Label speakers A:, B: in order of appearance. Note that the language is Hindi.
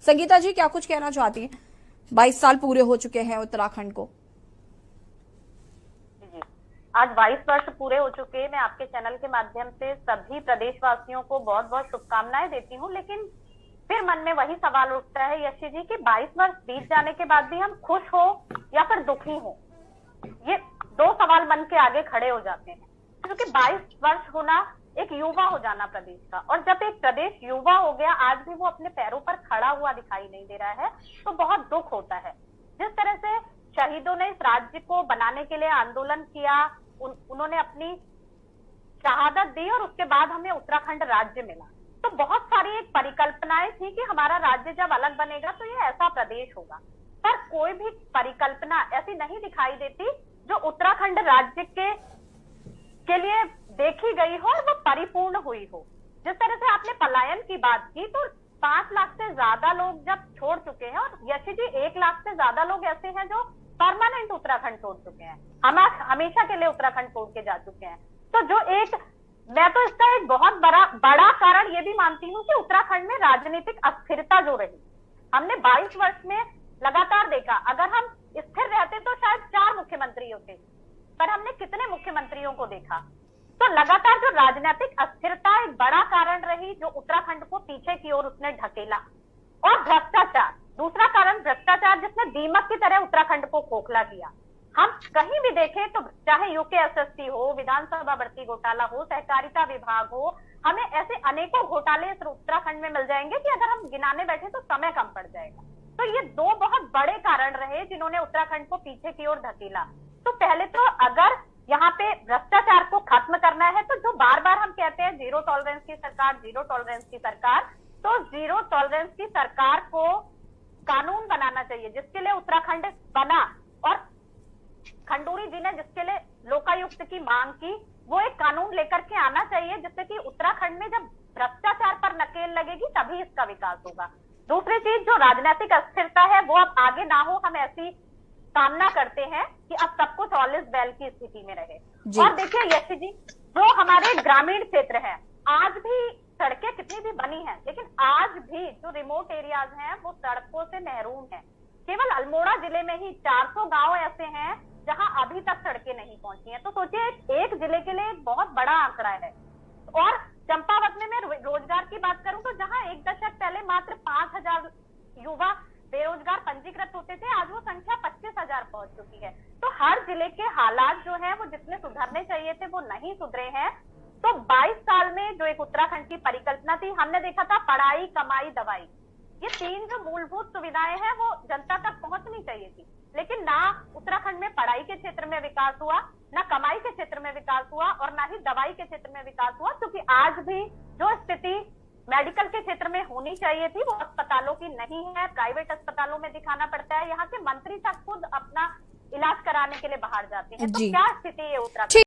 A: संगीता जी, क्या कुछ कहना चाहती हैं? 22 साल पूरे हो चुके हैं उत्तराखंड को।
B: जी, आज 22 वर्ष पूरे हो चुके हैं। मैं आपके चैनल के माध्यम से सभी प्रदेशवासियों को बहुत बहुत शुभकामनाएं देती हूँ। लेकिन फिर मन में वही सवाल उठता है यशी जी कि 22 वर्ष बीत जाने के बाद भी हम खुश हो या फिर दुखी हो, ये दो सवाल मन के आगे खड़े हो जाते हैं। क्योंकि 22 वर्ष होना एक युवा हो जाना प्रदेश का, और जब एक प्रदेश युवा हो गया, आज भी वो अपने पैरों पर खड़ा हुआ दिखाई नहीं दे रहा है, तो बहुत दुख होता है। जिस तरह से शहीदों ने इस राज्य को बनाने के लिए आंदोलन किया, उन्होंने अपनी शहादत दी और उसके बाद हमें उत्तराखंड राज्य मिला। तो बहुत सारी एक परिकल्पनाएं थी कि हमारा राज्य जब अलग बनेगा तो ये ऐसा प्रदेश होगा, पर कोई भी परिकल्पना ऐसी नहीं दिखाई देती जो उत्तराखंड राज्य के लिए देखी गई हो और वो परिपूर्ण हुई हो। जिस तरह से आपने पलायन की बात की, तो 5 लाख से ज्यादा लोग जब छोड़ चुके हैं, और यशी जी 1 लाख से ज्यादा लोग ऐसे हैं जो परमानेंट उत्तराखंड छोड़ चुके हैं, हम हमेशा के लिए उत्तराखंड छोड़ के जा चुके हैं। तो जो मैं तो इसका एक बहुत बड़ा कारण ये भी मानती हूँ कि उत्तराखंड में राजनीतिक अस्थिरता जो रही, हमने 22 वर्ष में लगातार देखा। अगर हम स्थिर रहते तो शायद 4 मुख्यमंत्री होते, पर हमने कितने मुख्यमंत्रियों को देखा। तो लगातार जो राजनीतिक अस्थिरता एक बड़ा कारण रही जो उत्तराखंड को पीछे की ओर उसने ढकेला। और भ्रष्टाचार दूसरा कारण, भ्रष्टाचार जिसने दीमक की तरह उत्तराखंड को खोखला किया। हम कहीं भी देखें तो चाहे यूकेएसएससी हो, विधानसभा भर्ती घोटाला हो, सहकारिता विभाग हो, हमें ऐसे अनेकों घोटाले इस उत्तराखंड में मिल जाएंगे कि अगर हम गिनाने बैठे तो समय कम पड़ जाएगा। तो ये 2 बहुत बड़े कारण रहे जिन्होंने उत्तराखंड को पीछे की ओर धकेला। तो पहले तो अगर यहाँ पे भ्रष्टाचार को खत्म करना है, तो जो बार बार हम कहते हैं जीरो टॉलरेंस की सरकार, जीरो टॉलरेंस की सरकार, तो जीरो टॉलरेंस की सरकार को कानून बनाना चाहिए जिसके लिए उत्तराखंड बना। और खंडूरी जी ने जिसके लिए लोकायुक्त की मांग की, वो एक कानून लेकर के आना चाहिए जिससे कि उत्तराखंड में जब भ्रष्टाचार पर नकेल लगेगी तभी इसका विकास होगा। दूसरी चीज, जो राजनीतिक अस्थिरता है वो अब आगे ना हो, हम ऐसी कामना करते हैं कि अब सब कुछ ऑल इज वेल की स्थिति में रहे। और देखिए यशी जी, जो हमारे ग्रामीण क्षेत्र है, आज भी सड़कें कितनी भी बनी हैं, लेकिन आज भी जो रिमोट एरियाज हैं वो सड़कों से महरूम हैं। केवल अल्मोड़ा जिले में ही 400 गांव ऐसे हैं जहां अभी तक सड़कें नहीं पहुंची हैं। तो सोचिए एक जिले के लिए एक बहुत बड़ा आंकड़ा है। और चंपावत में मैं रोजगार की बात करूं तो जहां 1 दशक पहले मात्र 5000 युवा बेरोजगार पंजीकृत होते थे, आज वो संख्या 25,000 पहुंच चुकी है। तो हर जिले के हालात जो है वो जितने सुधरने चाहिए थे वो नहीं सुधरे हैं। तो 22 साल में जो एक उत्तराखंड की परिकल्पना थी, हमने देखा था पढ़ाई, कमाई, दवाई, ये 3 जो मूलभूत सुविधाएं हैं वो जनता तक पहुंचनी चाहिए थी। लेकिन ना उत्तराखंड में पढ़ाई के क्षेत्र में विकास हुआ, ना कमाई के क्षेत्र में विकास हुआ, और ना ही दवाई के क्षेत्र में विकास हुआ। क्योंकि आज भी जो स्थिति मेडिकल के क्षेत्र में होनी चाहिए थी वो अस्पतालों की नहीं है, प्राइवेट अस्पतालों में दिखाना पड़ता है। यहाँ के मंत्री तक खुद अपना इलाज कराने के लिए बाहर जाते हैं। तो क्या स्थिति है उत्तराखंड?